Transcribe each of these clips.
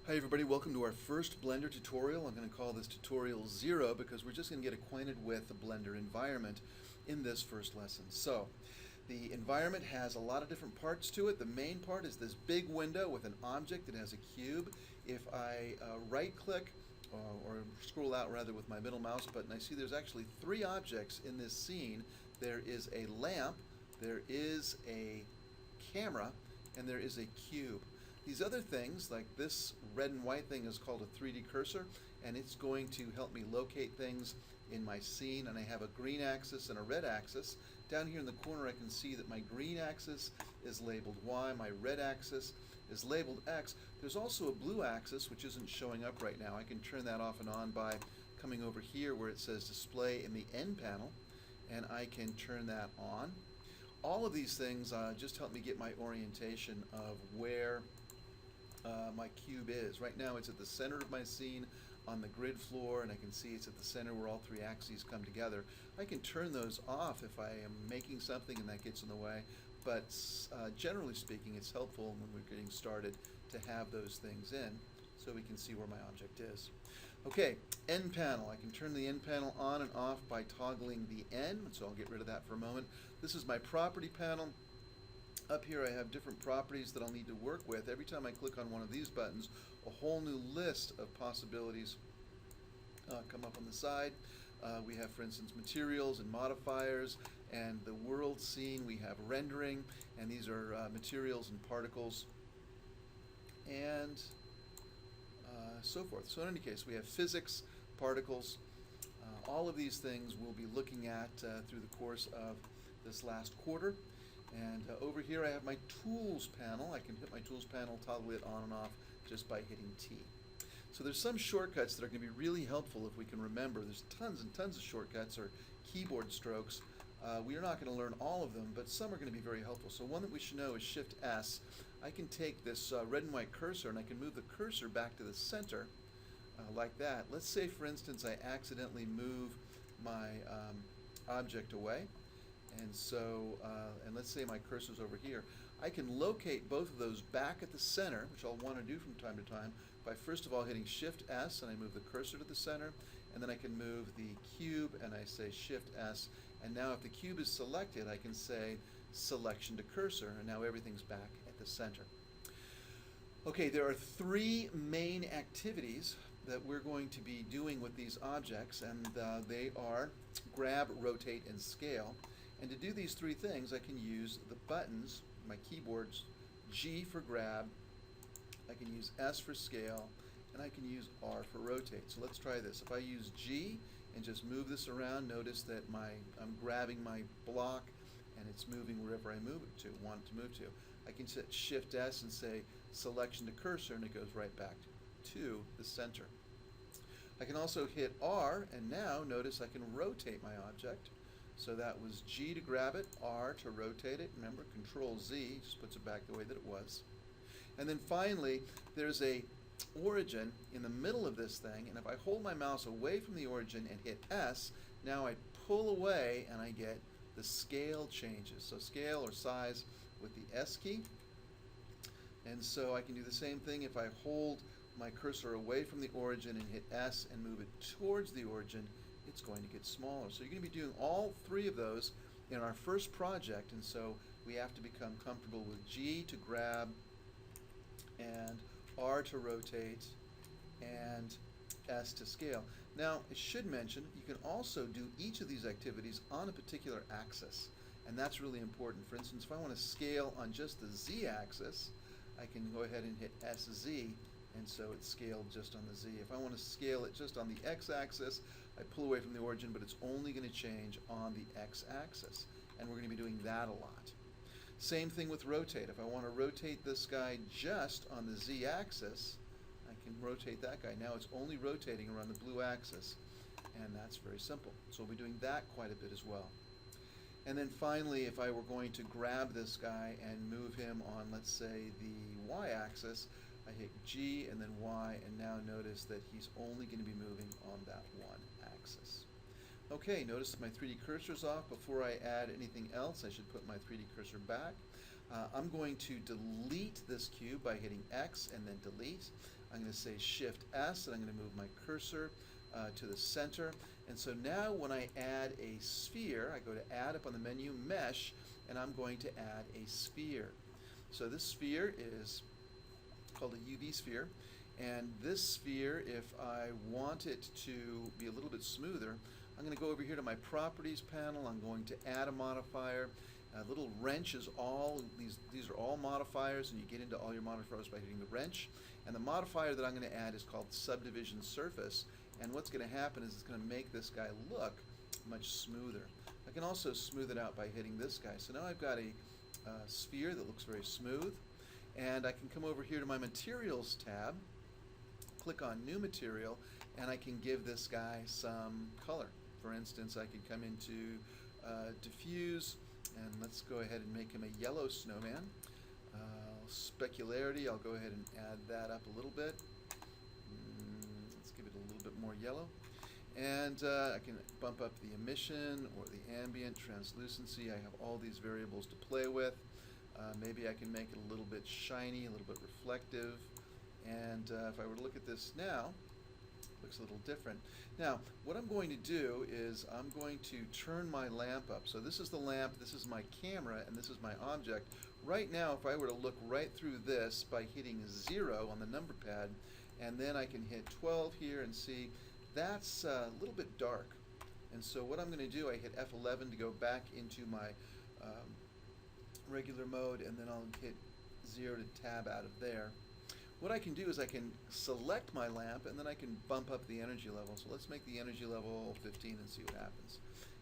Hi everybody, welcome to our first Blender tutorial. I'm going to call this tutorial 0 because we're just going to get acquainted with the Blender environment in this first lesson. So, the environment has a lot of different parts to it. The main part is this big window with an object that has a cube. If I right click or scroll out rather with my middle mouse button, I see there's actually three objects in this scene. There is a lamp, there is a camera, and there is a cube. These other things, like this red and white thing, is called a 3D cursor, and it's going to help me locate things in my scene. And I have a green axis and a red axis. Down here in the corner I can see that my green axis is labeled Y, my red axis is labeled X. There's also a blue axis which isn't showing up right now. I can turn that off and on by coming over here where it says display in the N panel, and I can turn that on. All of these things just help me get my orientation of where my cube is. Right now it's at the center of my scene on the grid floor, and I can see it's at the center where all three axes come together. I can turn those off if I am making something and that gets in the way, but generally speaking it's helpful when we're getting started to have those things in so we can see where my object is. Okay, N panel. I can turn the N panel on and off by toggling the N, so I'll get rid of that for a moment. This is my property panel. Up here I have different properties that I'll need to work with. Every time I click on one of these buttons, a whole new list of possibilities come up on the side. We have, for instance, materials and modifiers, and the world scene we have rendering, and these are materials and particles, and so forth. So in any case, we have physics, particles. All of these things we'll be looking at through the course of this last quarter. And over here I have my tools panel. I can hit my tools panel, toggle it on and off just by hitting T. So there's some shortcuts that are going to be really helpful if we can remember. There's tons and tons of shortcuts or keyboard strokes. We are not going to learn all of them, but some are going to be very helpful. So one that we should know is Shift S. I can take this red and white cursor and I can move the cursor back to the center like that. Let's say, for instance, I accidentally move my object away. And so, and let's say my cursor's over here. I can locate both of those back at the center, which I'll want to do from time to time, by first of all hitting Shift S, and I move the cursor to the center, and then I can move the cube, and I say Shift S, and now if the cube is selected, I can say Selection to Cursor, and now everything's back at the center. Okay, there are three main activities that we're going to be doing with these objects, and they are grab, rotate, and scale. And to do these three things, I can use the buttons, my keyboards, G for grab, I can use S for scale, and I can use R for rotate. So let's try this. If I use G and just move this around, notice that I'm grabbing my block and it's moving wherever I want it to move to. I can set Shift S and say Selection to Cursor, and it goes right back to the center. I can also hit R, and now notice I can rotate my object. So that was G to grab it, R to rotate it. Remember, Control Z just puts it back the way that it was. And then finally, there's a origin in the middle of this thing, and if I hold my mouse away from the origin and hit S, now I pull away and I get the scale changes. So scale or size with the S key. And so I can do the same thing if I hold my cursor away from the origin and hit S and move it towards the origin. It's going to get smaller. So you're going to be doing all three of those in our first project, and so we have to become comfortable with G to grab, and R to rotate, and S to scale. Now, I should mention, you can also do each of these activities on a particular axis, and that's really important. For instance, if I want to scale on just the Z axis, I can go ahead and hit SZ, and so it's scaled just on the Z. If I want to scale it just on the X axis, I pull away from the origin, but it's only going to change on the X axis, and we're going to be doing that a lot. Same thing with rotate. If I want to rotate this guy just on the Z axis, I can rotate that guy. Now it's only rotating around the blue axis, and that's very simple. So we'll be doing that quite a bit as well. And then finally, if I were going to grab this guy and move him on, let's say, the Y axis, I hit G and then Y, and now notice that he's only going to be moving on that one axis. Okay, notice my 3D cursor's off. Before I add anything else, I should put my 3D cursor back. I'm going to delete this cube by hitting X and then delete. I'm going to say Shift S, and I'm going to move my cursor to the center. And so now when I add a sphere, I go to Add up on the menu, Mesh, and I'm going to add a sphere. So this sphere is called a UV sphere. And this sphere, if I want it to be a little bit smoother, I'm going to go over here to my Properties panel. I'm going to add a modifier. A little wrench is all, these are all modifiers, and you get into all your modifiers by hitting the wrench. And the modifier that I'm going to add is called Subdivision Surface. And what's going to happen is it's going to make this guy look much smoother. I can also smooth it out by hitting this guy. So now I've got a sphere that looks very smooth. And I can come over here to my Materials tab, click on New Material, and I can give this guy some color. For instance, I could come into Diffuse, and let's go ahead and make him a yellow snowman. Specularity, I'll go ahead and add that up a little bit. Let's give it a little bit more yellow. And I can bump up the emission or the ambient, translucency. I have all these variables to play with. Maybe I can make it a little bit shiny, a little bit reflective. And if I were to look at this now, it looks a little different. Now, what I'm going to do is I'm going to turn my lamp up. So this is the lamp, this is my camera, and this is my object. Right now, if I were to look right through this by hitting 0 on the number pad, and then I can hit 12 here and see that's a little bit dark. And so what I'm going to do, I hit F11 to go back into my regular mode, and then I'll hit 0 to tab out of there. What I can do is I can select my lamp, and then I can bump up the energy level. So let's make the energy level 15 and see what happens.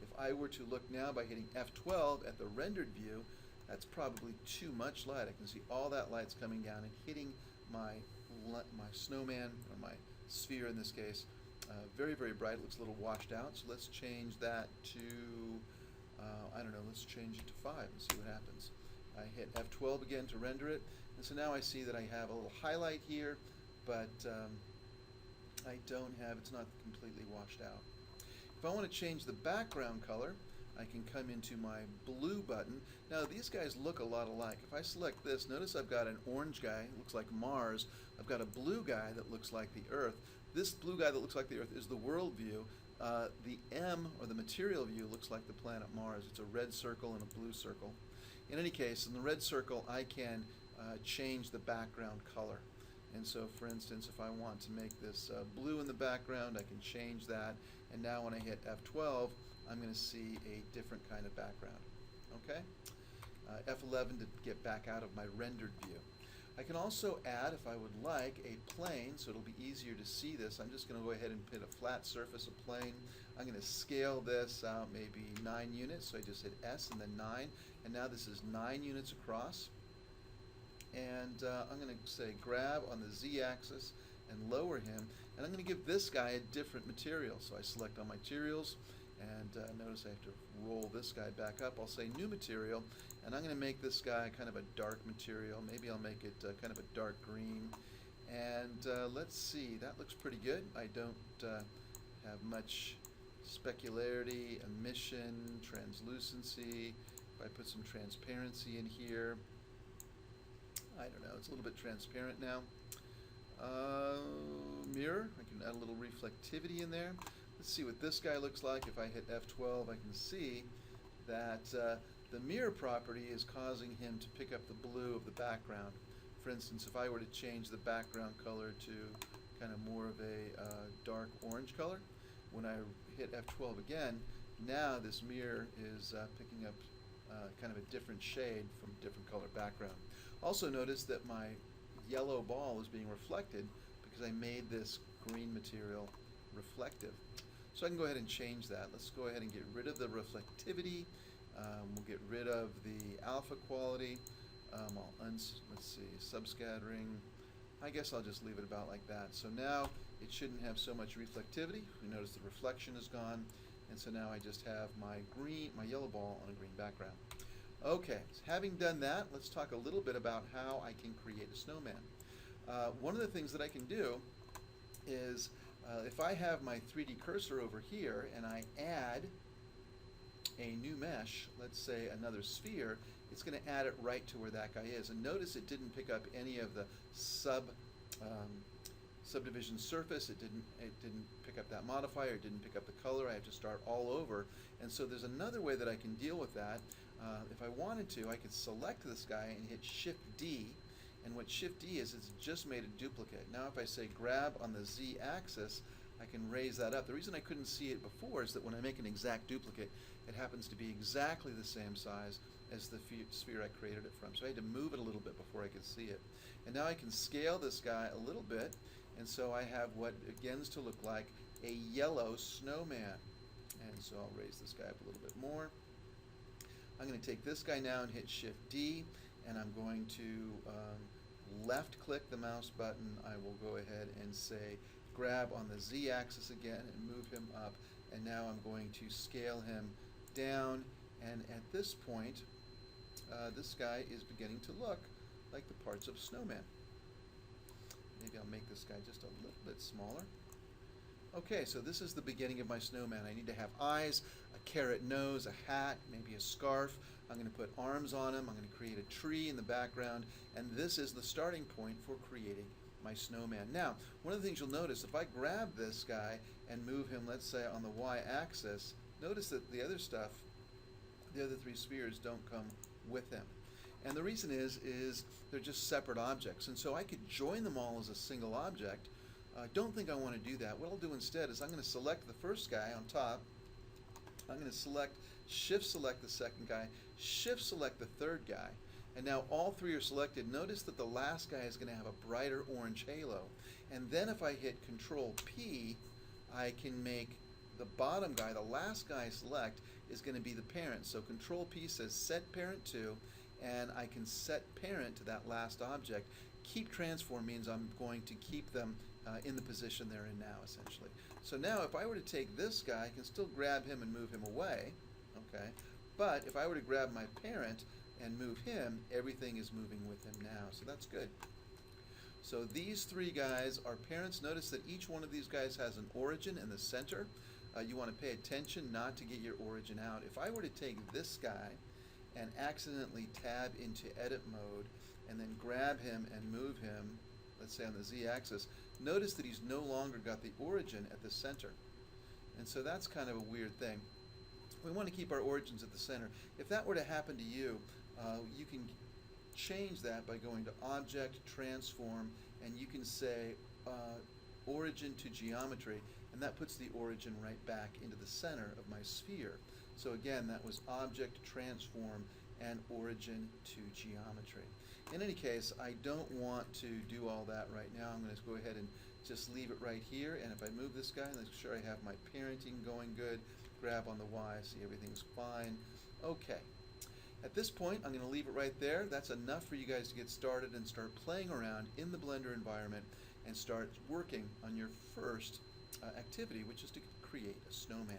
If I were to look now by hitting F12 at the rendered view, that's probably too much light. I can see all that light's coming down and hitting my snowman, or my sphere in this case, very, very bright. It looks a little washed out. So let's change that to, I don't know, let's change it to 5 and see what happens. I hit F12 again to render it. And so now I see that I have a little highlight here, but I don't have, it's not completely washed out. If I want to change the background color, I can come into my blue button. Now these guys look a lot alike. If I select this, notice I've got an orange guy, looks like Mars. I've got a blue guy that looks like the Earth. This blue guy that looks like the Earth is the world view. The M, or the material view, looks like the planet Mars. It's a red circle and a blue circle. In any case, in the red circle, I can change the background color. And so, for instance, if I want to make this blue in the background, I can change that. And now when I hit F12, I'm going to see a different kind of background. Okay? F11 to get back out of my rendered view. I can also add, if I would like, a plane, so it'll be easier to see this. I'm just going to go ahead and put a flat surface, a plane. I'm going to scale this out maybe 9 units, so I just hit S and then 9. And now this is 9 units across. And I'm going to say grab on the Z-axis and lower him. And I'm going to give this guy a different material. So I select on materials, and notice I have to roll this guy back up. I'll say new material, and I'm going to make this guy kind of a dark material. Maybe I'll make it kind of a dark green. And let's see, that looks pretty good. I don't have much specularity, emission, translucency. If I put some transparency in here, I don't know, it's a little bit transparent now. Mirror, I can add a little reflectivity in there. Let's see what this guy looks like. If I hit F12, I can see that the mirror property is causing him to pick up the blue of the background. For instance, if I were to change the background color to kind of more of a dark orange color, when I hit F12 again, now this mirror is picking up kind of a different shade from a different color background. Also notice that my yellow ball is being reflected because I made this green material reflective. So I can go ahead and change that. Let's go ahead and get rid of the reflectivity. We'll get rid of the alpha quality. Let's see, subscattering. I guess I'll just leave it about like that. So now it shouldn't have so much reflectivity. We notice the reflection is gone. And so now I just have my yellow ball on a green background. Okay, so having done that, let's talk a little bit about how I can create a snowman. One of the things that I can do is if I have my 3D cursor over here and I add a new mesh, let's say another sphere, it's going to add it right to where that guy is. And notice it didn't pick up any of the subdivision surface. It didn't pick up that modifier. It didn't pick up the color. I have to start all over. And so there's another way that I can deal with that. If I wanted to, I could select this guy and hit Shift D. And what Shift D is, it's just made a duplicate. Now if I say grab on the Z axis, I can raise that up. The reason I couldn't see it before is that when I make an exact duplicate, it happens to be exactly the same size as the sphere I created it from. So I had to move it a little bit before I could see it. And now I can scale this guy a little bit, and so I have what begins to look like a yellow snowman. And so I'll raise this guy up a little bit more. I'm going to take this guy now and hit Shift D, and I'm going to left click the mouse button. I will go ahead and say grab on the Z axis again and move him up, and now I'm going to scale him down, and at this point this guy is beginning to look like the parts of Snowman. Maybe I'll make this guy just a little bit smaller. Okay, so this is the beginning of my snowman. I need to have eyes, a carrot nose, a hat, maybe a scarf. I'm going to put arms on him. I'm going to create a tree in the background, and this is the starting point for creating my snowman. Now, one of the things you'll notice, if I grab this guy and move him, let's say, on the y-axis, notice that the other stuff, the other three spheres, don't come with him. And the reason is they're just separate objects, and so I could join them all as a single object. I don't think I want to do that. What I'll do instead is I'm going to select the first guy on top. I'm going to Shift select the second guy, Shift select the third guy, and now all three are selected. Notice that the last guy is going to have a brighter orange halo. And then if I hit Control P, I can make the bottom guy, the last guy I select, is going to be the parent. So Control P says set parent to, and I can set parent to that last object. Keep transform means I'm going to keep them in the position they're in now, essentially. So now if I were to take this guy, I can still grab him and move him away, okay? But if I were to grab my parent and move him, everything is moving with him now, so that's good. So these three guys are parents. Notice that each one of these guys has an origin in the center. You want to pay attention not to get your origin out. If I were to take this guy and accidentally tab into edit mode and then grab him and move him, let's say on the Z-axis, notice that he's no longer got the origin at the center. And so that's kind of a weird thing. We want to keep our origins at the center. If that were to happen to you, you can change that by going to Object, Transform, and you can say Origin to Geometry, and that puts the origin right back into the center of my sphere. So again, that was Object, Transform, and Origin to Geometry. In any case, I don't want to do all that right now. I'm going to go ahead and just leave it right here, and if I move this guy, make sure I have my parenting going good, grab on the Y, see everything's fine. Okay. At this point, I'm going to leave it right there. That's enough for you guys to get started and start playing around in the Blender environment and start working on your first activity, which is to create a snowman.